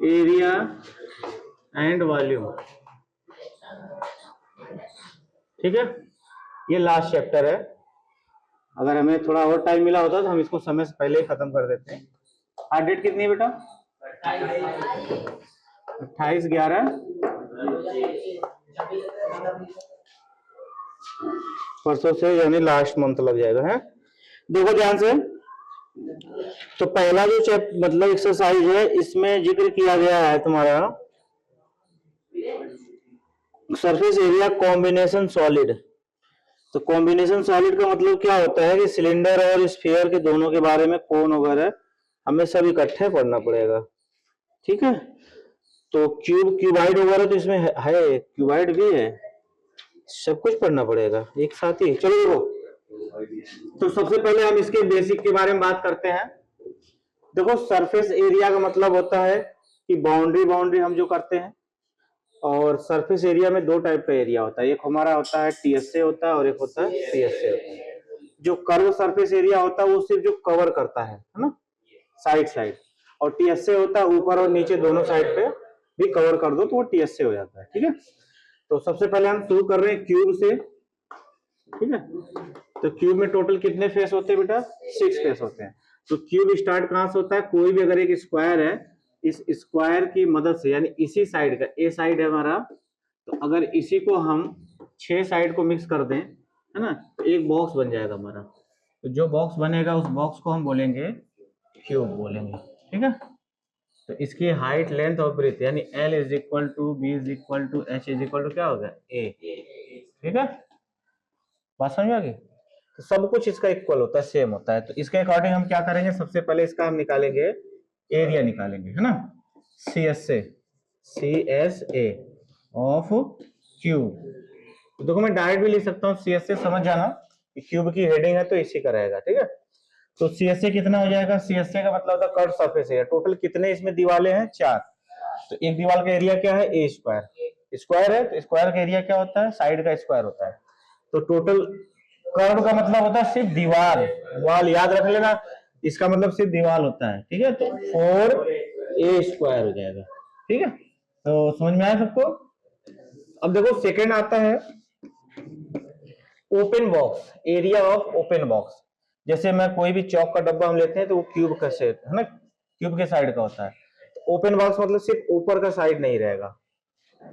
Area and volume. ठीक है, ये लास्ट चैप्टर है। अगर हमें थोड़ा और टाइम मिला होता तो हम इसको समय से पहले ही खत्म कर देते हैं। आज डेट कितनी है बेटा? 28/11 परसों से, यानी लास्ट मंथ लग जाएगा है। देखो ध्यान से, तो पहला जो मतलब एक्सरसाइज है, इसमें जिक्र किया गया है तुम्हारा सरफेस एरिया कॉम्बिनेशन सॉलिड। तो कॉम्बिनेशन सॉलिड का मतलब क्या होता है कि सिलेंडर और स्फीयर के दोनों के बारे में कोन वगैरह हमें सब इकट्ठे पढ़ना पड़ेगा। ठीक है, तो क्यूब क्यूबाइड वगैरह तो इसमें है, क्यूबाइड भी है, सब कुछ पढ़ना पड़ेगा एक साथ ही। चलो देखो, तो सबसे पहले हम इसके बेसिक के बारे में बात करते हैं। देखो, सरफेस एरिया का मतलब होता है कि बाउंड्री हम जो करते हैं, और सरफेस एरिया में दो टाइप का एरिया होता है। एक हमारा होता है टीएसए होता है और एक होता है सीएसए होता है। जो कर्व सरफेस एरिया होता है वो सिर्फ जो कवर करता है ना, साइड, और टीएसए होता है ऊपर और नीचे दोनों साइड पे भी कवर कर दो तो वो टीएसए हो जाता है। ठीक है, तो सबसे पहले हम शुरू कर रहे हैं क्यूब से। ठीक है, तो क्यूब में टोटल कितने फेस होते हैं बेटा? 6 फेस होते हैं। तो क्यूब स्टार्ट कहां से होता है? कोई भी अगर एक स्क्वायर है, इस स्क्वायर की मदद से, यानी इसी साइड का, ए साइड है हमारा, तो अगर इसी को हम 6 साइड को मिक्स कर दें, है ना, तो एक बॉक्स बन जाएगा हमारा। तो जो बॉक्स बनेगा उस बॉक्स को हम बोलेंगे क्यूब बोलेंगे। ठीक है, तो इसकी हाइट, लेंथ और ब्रेथ, यानी L = B = H = क्या होगा? A। ठीक है, बात समझ आ गई? तो सब कुछ इसका इक्वल होता है, सेम होता है। तो इसके अकॉर्डिंग हम क्या करेंगे? सबसे पहले इसका हम निकालेंगे एरिया निकालेंगे, है ना, CSA ऑफ क्यूब। तो देखो मैं डायरेक्ट भी लिख सकता हूँ CSA, समझ जाना कि क्यूब की हेडिंग है तो इसी का रहेगा। ठीक है, तो CSA कितना हो जाएगा? CSA का मतलब होता है कर्व सरफेस एरिया। टोटल कितने इसमें दीवारें हैं? 4। तो एक दीवार का एरिया क्या है? A square. स्क्वायर है तो स्क्वायर का एरिया क्या होता है? साइड का स्क्वायर होता है। तो टोटल कर्व का मतलब होता है सिर्फ दीवार, वॉल, याद रख लेना, इसका मतलब सिर्फ दीवार होता है। ठीक है, तो 4A² हो जाएगा। ठीक है, तो समझ में आया सबको? अब देखो सेकंड आता है open box, area of open box. जैसे मैं कोई भी चौक का डब्बा हम लेते हैं तो वो क्यूब का शेप है ना, क्यूब के साइड का होता है। तो ओपन बॉक्स मतलब सिर्फ ऊपर का साइड नहीं रहेगा,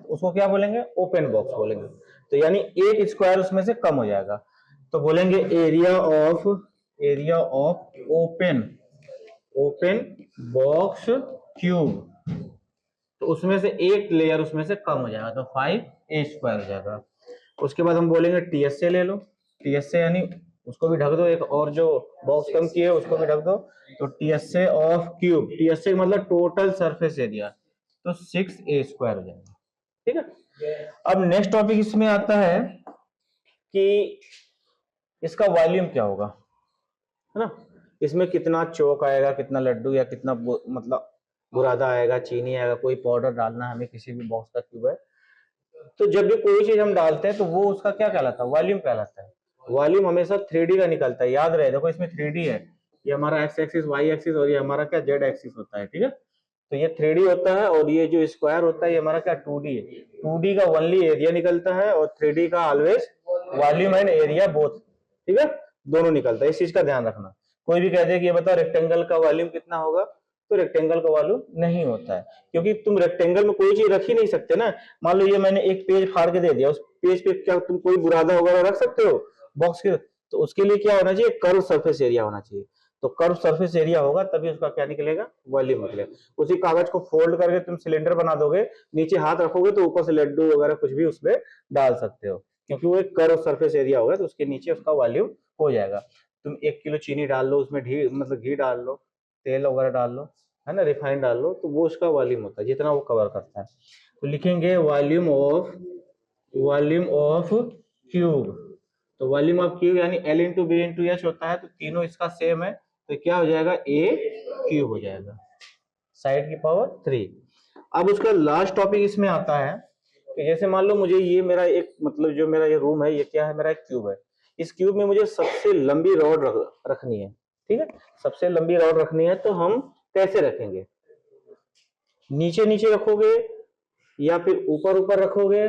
उसको क्या बोलेंगे? ओपन बॉक्स बोलेंगे। तो यानी एक स्क्वायर उसमें से कम हो जाएगा, तो बोलेंगे area of open box cube. तो उसमें से एक लेयर उसमें से कम हो जाएगा, तो 5A² हो जाएगा। उसके बाद हम बोलेंगे टीएसए ले लो। टीएसए यानी उसको भी ढक दो, एक और जो बॉक्स कम किए उसको भी ढक दो। तो टीएसए ऑफ क्यूब, टीएसए मतलब टोटल सरफेस एरिया, तो 6A² हो जाएगा। ठीक है, अब नेक्स्ट टॉपिक इसमें आता है कि इसका वॉल्यूम क्या होगा, है ना, इसमें कितना चौक आएगा, कितना लड्डू या कितना मतलब बुरादा आएगा, चीनी आएगा, कोई पाउडर डालना हमें किसी भी बॉक्स का क्यूब है। तो जब भी कोई चीज हम डालते हैं तो वो उसका क्या कहलाता है? वॉल्यूम कहलाता है। वॉल्यूम हमेशा 3D का निकलता है, याद रहे। देखो इसमें 3D है, ये हमारा एक्स एक्सिस, वाई एक्सिस, और ये हमारा क्या जेड एक्सिस होता है। ठीक है, तो ये 3D होता है, और ये जो स्क्वायर होता है ये हमारा क्या 2D है। 2D का ओनली एरिया निकलता है, और 3D का always volume and area both, ठीक है, दोनों निकलता है। इस चीज का ध्यान रखना। कोई भी कह दे कि ये बताओ रेक्टेंगल का वॉल्यूम कितना होगा, तो रेक्टेंगल का वॉल्यूम नहीं होता है, क्योंकि तुम रेक्टेंगल में कोई चीज रख ही नहीं सकते ना। मान लो ये मैंने एक पेज फाड़ के दे दिया, उस पेज पे क्या तुम कोई बुरादा वगैरह रख सकते हो बॉक्स के? तो उसके लिए क्या होना चाहिए? कर्व सरफेस एरिया होना चाहिए। तो कर्व सरफेस एरिया होगा तभी उसका क्या निकलेगा? वॉल्यूम निकलेगा। उसी कागज को फोल्ड करके तुम सिलेंडर बना दोगे, नीचे हाथ रखोगे तो ऊपर से लड्डू वगैरह कुछ भी उसमें डाल सकते हो, क्योंकि वो एक कर्व सरफेस एरिया होगा, तो उसके नीचे उसका वॉल्यूम हो जाएगा। तुम 1 किलो चीनी डाल लो, उसमें घी डाल लो, तेल वगैरह डाल लो, है ना, रिफाइंड डाल लो, तो वो उसका वॉल्यूम होता है, जितना वो कवर करता है। तो लिखेंगे वॉल्यूम ऑफ क्यूब। तो वॉल्यूम ऑफ क्यूब यानी L × B × H होता है, तो तीनों इसका सेम है, तो क्या हो जाएगा? A³ हो जाएगा, साइड की पावर 3। अब उसका लास्ट टॉपिक इसमें आता है कि जैसे मान लो मुझे ये मेरा एक मतलब जो मेरा ये रूम है, ये क्या है? मेरा एक क्यूब है। इस क्यूब में मुझे सबसे लंबी रॉड रखनी है। ठीक है, सबसे लंबी रॉड रखनी है तो हम कैसे रखेंगे, नीचे नीचे रखोगे या फिर ऊपर ऊपर रखोगे,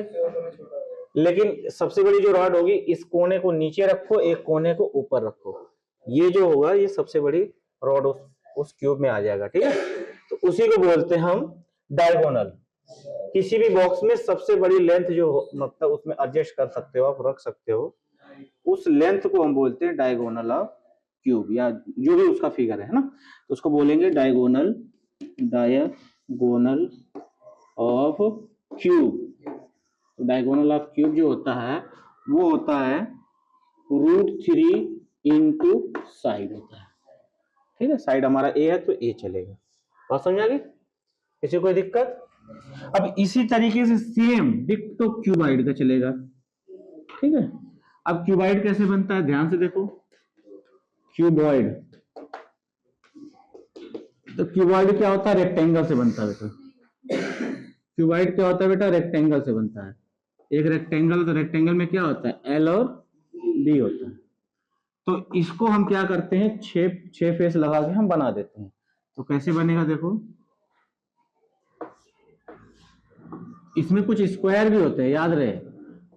लेकिन सबसे बड़ी जो रॉड होगी इस कोने को नीचे रखो, एक कोने को ऊपर रखो, ये जो होगा ये सबसे बड़ी रॉड उस क्यूब में आ जाएगा। ठीक है, तो उसी को बोलते हैं हम डायगोनल। किसी भी बॉक्स में सबसे बड़ी लेंथ जो मतलब उसमें एडजस्ट कर सकते हो, आप रख सकते हो, उस लेंथ को हम बोलते हैं डायगोनल ऑफ क्यूब, या जो भी उसका फिगर है ना, तो उसको बोलेंगे diagonal, diagonal of cube. Diagonal of cube जो होता है वो होता है √3 इंटू साइड होता है। ठीक है, साइड हमारा ए है तो ए चलेगा। बात समझ आ गई, किसी कोई दिक्कत? अब इसी तरीके से सेम डिक्टो क्यूबाइड का चलेगा। ठीक है, अब क्यूबाइड कैसे बनता है ध्यान से देखो, क्यूबॉइड, तो क्यूबॉइड क्या होता है, रेक्टेंगल से बनता है बेटा। क्यूबॉइड क्या होता है बेटा, रेक्टेंगल से बनता है। एक रेक्टेंगल, तो रेक्टेंगल में क्या होता है, एल और बी होता है। तो इसको हम क्या करते हैं, छह फेस लगा के हम बना देते हैं। तो कैसे बनेगा देखो, इसमें कुछ स्क्वायर भी होते हैं, याद रहे,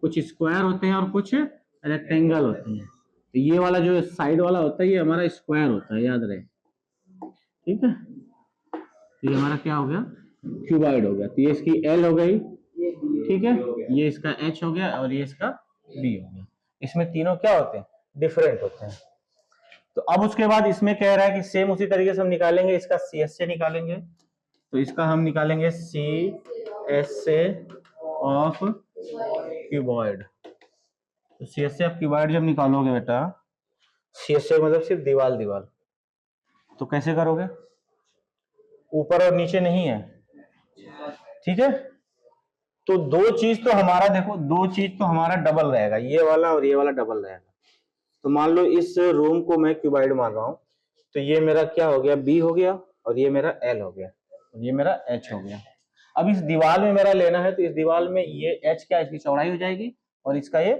कुछ स्क्वायर होते हैं और कुछ रेक्टेंगल होते हैं। तो ये वाला जो साइड वाला होता है ये हमारा स्क्वायर होता है, याद रहे। ठीक है, तो ये हमारा क्या हो गया, क्यूबाइड हो गया। तो ये इसकी एल हो गई, ठीक है, ये इसका एच हो गया और ये इसका बी हो गया। इसमें तीनों क्या होते हैं, डिफरेंट होते हैं। तो अब उसके बाद इसमें कह रहा है कि सेम उसी तरीके से हम निकालेंगे, इसका सी एस से निकालेंगे। तो इसका हम निकालेंगे सी एस से ऑफ क्यूबॉइड। तो सी एस से ऑफ क्यूबॉइड जब निकालोगे बेटा, सी एस से मतलब सिर्फ दीवार दीवार, तो कैसे करोगे, ऊपर और नीचे नहीं है। ठीक है, तो दो चीज तो हमारा देखो, दो चीज तो हमारा डबल रहेगा, ये वाला और ये वाला डबल रहेगा। तो मान लो इस रूम को मैं क्यूबाइड मान रहा हूं, तो ये मेरा क्या हो गया, बी हो गया, और ये मेरा एल हो गया, और ये मेरा एच हो गया। अब इस दीवार में मेरा लेना है, तो इस दीवार में ये एच क्या, इसकी चौड़ाई हो जाएगी और इसका ये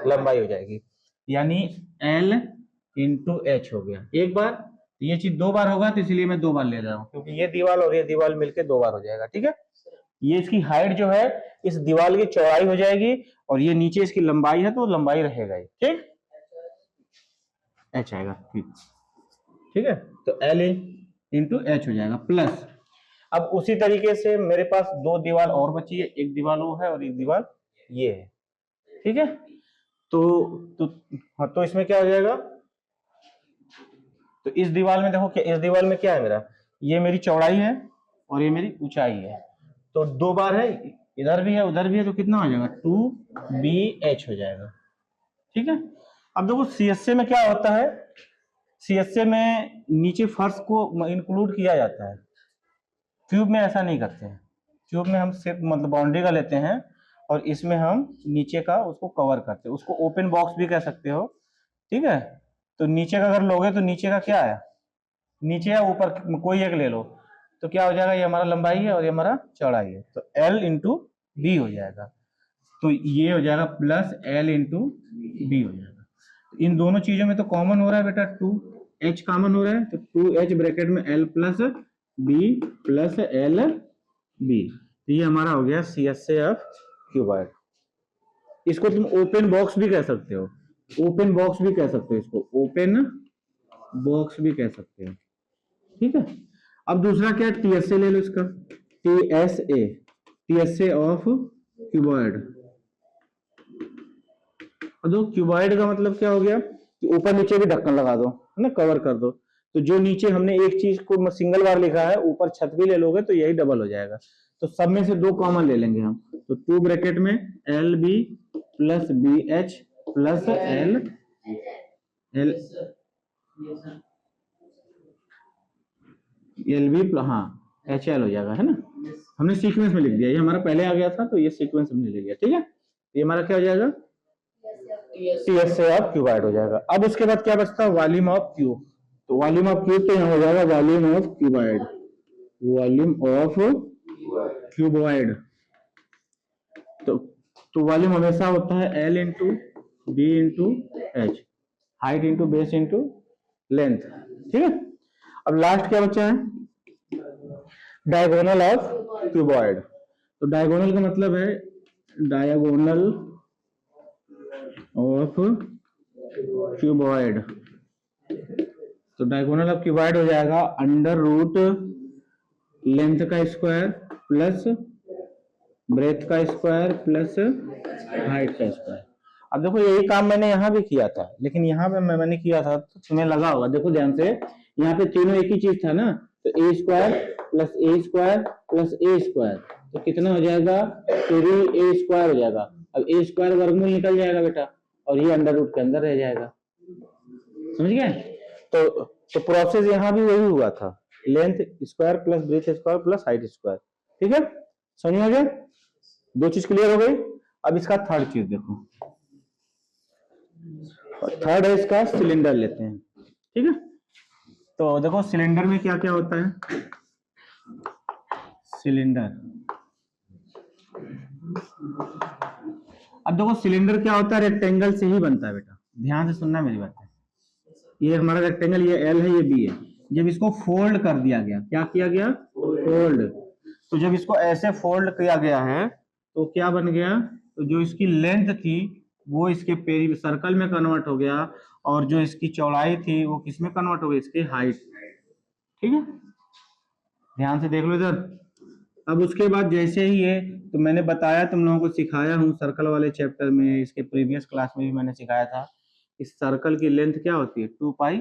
लंबाई हो जाएगी, यानी एल इंटू एच हो गया एक बार। ये चीज दो बार होगा तो इसलिए मैं दो बार ले रहा हूँ, क्योंकि ये दीवार और ये दीवार मिलकर दो बार हो जाएगा। ठीक है, ये इसकी हाइट जो है इस दीवार की चौड़ाई हो जाएगी, और ये नीचे इसकी लंबाई है तो लंबाई रहेगा ही। ठीक, एच आएगा। ठीक है, तो एल इंटू एच हो जाएगा प्लस। अब उसी तरीके से मेरे पास दो दीवार और बची है, एक दीवार वो है और एक दीवार ये है। ठीक है, तो इसमें क्या हो जाएगा, तो इस दीवार में देखो, क्या इस दीवार में क्या है मेरा, ये मेरी चौड़ाई है और ये मेरी ऊंचाई है, तो दो बार है, इधर भी है उधर भी है, तो कितना हो जाएगा, 2BH हो जाएगा। ठीक है, अब देखो सीएसए में क्या होता है, सीएसए में नीचे फर्श को इंक्लूड किया जाता है, क्यूब में ऐसा नहीं करते हैं। क्यूब में हम सिर्फ मतलब बाउंड्री का लेते हैं और इसमें हम नीचे का उसको कवर करते हैं, उसको ओपन बॉक्स भी कह सकते हो। ठीक है, तो नीचे का अगर लोगे तो नीचे का क्या है, नीचे या ऊपर कोई एक ले लो, तो क्या हो जाएगा, ये हमारा लंबाई है और ये हमारा चौड़ाई है, तो L इंटू बी हो जाएगा। तो ये हो जाएगा प्लस L इंटू बी हो जाएगा। इन दोनों चीजों में तो कॉमन हो रहा है बेटा, 2H कॉमन हो रहा है, तो 2H ब्रैकेट में L plus b plus L b, तो ये हमारा हो गया CSA ऑफ क्यूबॉइड। इसको तुम ओपन बॉक्स भी कह सकते हो, ओपन बॉक्स भी कह सकते हो, इसको ओपन बॉक्स भी कह सकते हो। ठीक है, अब दूसरा क्या, TSA ले लो इसका, TSA ऑफ क्यूबॉइड। दो क्यूबॉइड का मतलब क्या हो गया कि ऊपर नीचे भी ढक्कन लगा दो, है ना, कवर कर दो। तो जो नीचे हमने एक चीज को सिंगल बार लिखा है, ऊपर छत भी ले लोगे तो यही डबल हो जाएगा। तो सब में से दो कॉमन ले लेंगे हम, तो 2 ब्रैकेट में LB plus BH plus L LB, हाँ HL हो जाएगा, है ना, हमने सीक्वेंस में लिख दिया, ये हमारा पहले आ गया था तो ये सीक्वेंस हमने ले लिया। ठीक है, ये हमारा क्या हो जाएगा, TSA ऑफ क्यूबॉइड हो जाएगा। अब उसके बाद क्या बचता है, वॉल्यूम ऑफ क्यूब। तो वॉल्यूम ऑफ क्यूब तो यहाँ हो जाएगा volume of cuboid, volume of cuboid. तो वॉल्यूम हमेशा होता है L into b into h, height into base into length. ठीक है। अब लास्ट क्या बचा है, डायगोनल ऑफ क्यूबॉइड। तो डायगोनल का मतलब है डायगोनल ऑफ क्यूबॉइड। तो डायगोनल ऑफ क्यूबॉइड हो जाएगा अंडर रूट लेंथ का स्क्वायर प्लस ब्रेथ का स्क्वायर प्लस हाइट का स्क्वायर। अब देखो यही काम मैंने यहाँ भी किया था, लेकिन यहाँ पे मैंने किया था तो तुम्हें लगा होगा, देखो ध्यान से, यहाँ पे तीनों एक ही चीज था ना, तो ए स्क्वायर प्लस ए स्क्वायर प्लस ए स्क्वायर, तो कितना हो जाएगा 3a स्क्वायर हो जाएगा। अब ए स्क्वायर वर्गमूल निकल जाएगा बेटा, और ये अंडर रूट के अंदर रह जाएगा, समझ गए। तो प्रोसेस यहाँ भी वही हुआ था, length square plus breath square plus height square. ठीक है, समझ में आ गया, दो चीज क्लियर हो गई। अब इसका थर्ड चीज देखो, थर्ड है इसका सिलेंडर लेते हैं। ठीक है, तो देखो सिलेंडर में क्या क्या होता है, सिलेंडर। अब देखो सिलेंडर क्या होता है, रेक्टेंगल से ही बनता है बेटा, ध्यान से सुनना मेरी बात है। ये हमारा रेक्टेंगल, ये एल है, ये बी है। जब इसको फोल्ड कर दिया गया, क्या किया गया, फोल्ड, तो जब इसको ऐसे फोल्ड किया गया है तो क्या बन गया, तो जो इसकी लेंथ थी वो इसके पेरी सर्कल में कन्वर्ट हो गया, और जो इसकी चौड़ाई थी वो किस में कन्वर्ट हो गई, इसकी हाइट। ठीक है, ध्यान से देख लो इधर। अब उसके बाद जैसे ही ये, तो मैंने बताया, तुम लोगों को सिखाया हूँ सर्कल वाले चैप्टर में, इसके प्रीवियस क्लास में भी मैंने सिखाया था, इस सर्कल की लेंथ क्या होती है 2πr।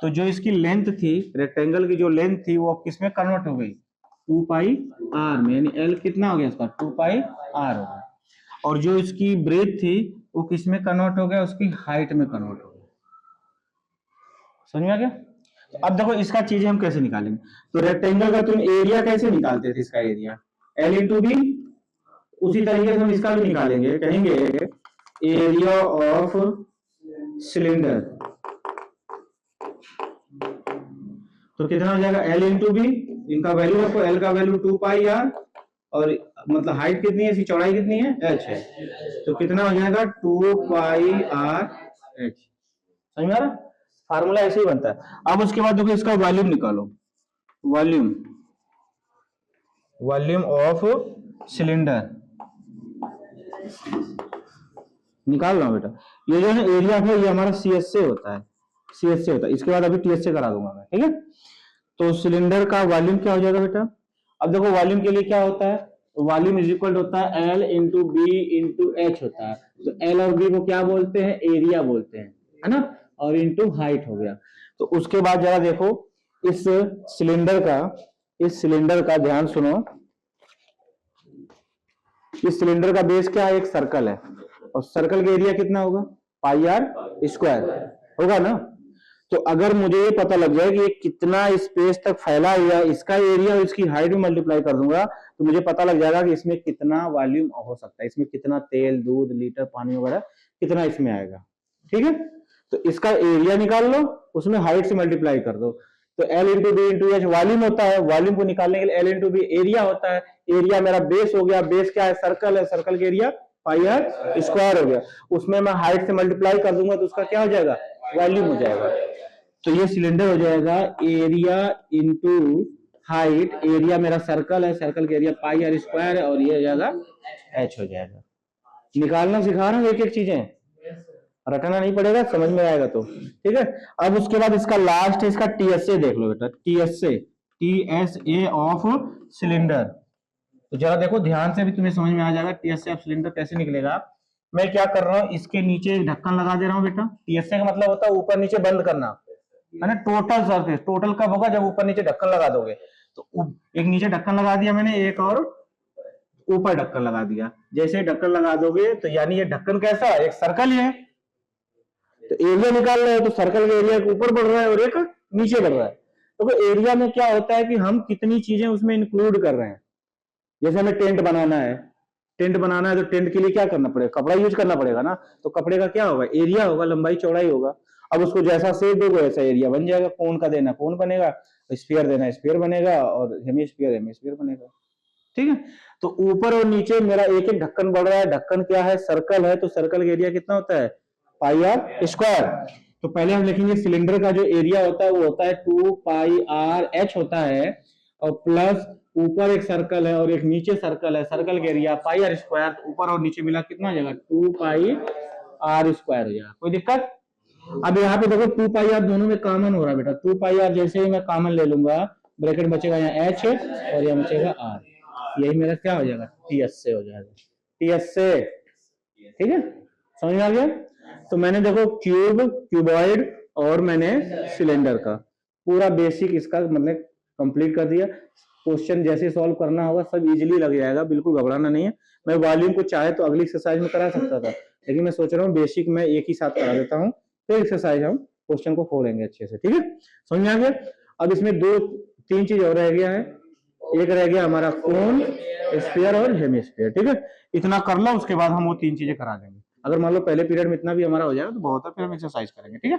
तो जो इसकी लेंथ थी, रेक्टेंगल की जो लेंथ थी वो किस में कन्वर्ट हो गई, 2πr में, यानी l कितना हो गया इसका 2πr हो गया। और जो इसकी ब्रेथ थी वो किस में कन्वर्ट हो गया, उसकी हाइट में कन्वर्ट हो गया। समझ में आ गया। तो अब देखो इसका चीजें हम कैसे निकालेंगे, तो रेक्टेंगल का तुम एरिया कैसे निकालते थे, इसका एरिया l इंटू बी, उसी तरीके से हम इसका भी निकालेंगे, कहेंगे एरिया ऑफ सिलेंडर, तो कितना हो जाएगा l इंटू बी, इनका वैल्यू आपको, l का वैल्यू 2πr, और मतलब हाइट कितनी है, इसकी चौड़ाई कितनी है h है, तो कितना हो जाएगा 2πr h। समझ में आ रहा, फार्मूला ऐसे ही बनता है। अब उसके बाद देखो इसका वॉल्यूम निकालो, वॉल्यूम, वॉल्यूम ऑफ सिलेंडर निकाल रहा हूं बेटा। ये जो है एरिया है, ये हमारा CS से होता है, CS से होता है, इसके बाद अभी TS से करा दूंगा मैं। ठीक है, तो सिलेंडर का वॉल्यूम क्या हो जाएगा बेटा। अब देखो वॉल्यूम के लिए क्या होता है, वॉल्यूम इज इक्वल होता है L into b into h होता है। तो L और B को क्या बोलते हैं, एरिया बोलते हैं, है ना, और इंटू हाइट हो गया। तो उसके बाद जरा देखो इस सिलेंडर का ध्यान सुनो, इस सिलेंडर का बेस क्या है, एक सर्कल है, और सर्कल का एरिया कितना होगा, πr स्क्वायर होगा ना। तो अगर मुझे ये पता लग जाए कि ये कितना स्पेस तक फैला हुआ, इसका एरिया और इसकी हाइट में मल्टीप्लाई कर दूंगा, तो मुझे पता लग जाएगा कि इसमें कितना वॉल्यूम हो सकता है, इसमें कितना तेल, दूध, लीटर पानी वगैरह कितना इसमें आएगा। ठीक है, तो इसका एरिया निकाल लो, उसमें हाइट से मल्टीप्लाई कर दो, तो L into b into h volume होता है। वॉल्यूम को निकालने के लिए L इंटू बी एरिया होता है, एरिया मेरा बेस हो गया, बेस क्या है, सर्कल है, सर्कल का एरिया πr स्क्वायर हो गया, उसमें मैं हाइट से मल्टीप्लाई कर दूंगा तो उसका क्या हो जाएगा, वॉल्यूम हो जाएगा। तो ये सिलेंडर हो जाएगा एरिया इंटू हाइट, एरिया मेरा सर्कल है, सर्कल का एरिया πr स्क्वायर है, और ये हो जाएगा h हो जाएगा। निकालना सिखा रहा हूं, एक एक चीजें रटना नहीं पड़ेगा, समझ में आएगा तो। ठीक है, अब उसके बाद इसका लास्ट है, इसका TSA देख लो बेटा, TSA ऑफ सिलेंडर। तो जरा देखो ध्यान से, भी तुम्हें समझ में आ जाएगा TSA ऑफ सिलेंडर कैसे निकलेगा। मैं क्या कर रहा हूँ, इसके नीचे ढक्कन लगा दे रहा हूँ बेटा। TSA का मतलब होता है ऊपर नीचे बंद करना, है ना, टोटल सरफेस। टोटल कब होगा, जब ऊपर नीचे ढक्कन लगा दोगे। तो एक नीचे ढक्कन लगा दिया मैंने, एक और ऊपर ढक्कन लगा दिया। जैसे ढक्कन लगा दोगे तो यानी ये ढक्कन कैसा है, एक सर्कल ही है। तो एरिया निकाल रहे हैं, तो सर्कल का एरिया ऊपर बढ़ रहा है और एक नीचे बढ़ रहा है। तो एरिया में क्या होता है कि हम कितनी चीजें उसमें इंक्लूड कर रहे हैं। जैसे हमें टेंट बनाना है, तो टेंट के लिए क्या करना पड़ेगा, कपड़ा यूज करना पड़ेगा ना। तो कपड़े का क्या होगा, एरिया होगा, लंबाई चौड़ाई होगा। अब उसको जैसा शेप दोगे वैसा एरिया बन जाएगा। कोन का देना कोन बनेगा, स्फीयर देना स्फीयर बनेगा, और हेमिस्फीयर बनेगा। ठीक है, तो ऊपर और नीचे मेरा एक एक ढक्कन बढ़ रहा है। ढक्कन क्या है, सर्कल है, तो सर्कल का एरिया कितना होता है, πr स्क्वायर। तो पहले हम लिखेंगे सिलेंडर का जो एरिया होता है वो होता है 2 पाई आर एच होता है, और प्लस ऊपर एक सर्कल है और एक नीचे सर्कल है, सर्कल का एरिया पाई आर स्क्वायर, तो ऊपर और नीचे मिला कितना हो जाएगा 2 पाई आर स्क्वायर हो जाएगा। कोई दिक्कत? अब यहाँ पे देखो 2 पाई आर दोनों में कॉमन हो रहा है बेटा, 2 पाई आर जैसे ही मैं कॉमन ले लूंगा, ब्रैकेट बचेगा यहाँ एच और यहाँ बचेगा आर, यही मेरा क्या हो जाएगा टी एस से हो जाएगा, टी एस से। ठीक है, समझ में आ गया? तो मैंने देखो क्यूब, क्यूबॉइड और मैंने सिलेंडर का पूरा बेसिक इसका मतलब कंप्लीट कर दिया। क्वेश्चन जैसे सॉल्व करना होगा सब इजीली लग जाएगा, बिल्कुल घबराना नहीं है। मैं वॉल्यूम को चाहे तो अगली एक्सरसाइज में करा सकता था, लेकिन मैं सोच रहा हूँ बेसिक में एक ही साथ करा देता हूँ, फिर एक्सरसाइज हम क्वेश्चन को खोलेंगे अच्छे से। ठीक है, समझ में आ गया? अब इसमें दो तीन चीज और रह गया है, एक रह गया हमारा कोन, स्फीयर और हेमिस्फीयर। ठीक है, इतना कर लो, उसके बाद हम वो तीन चीजें करा देंगे। अगर मान लो पहले पीरियड में इतना भी हमारा हो जाएगा तो बहुत है, फिर हम एक्सरसाइज करेंगे। ठीक है।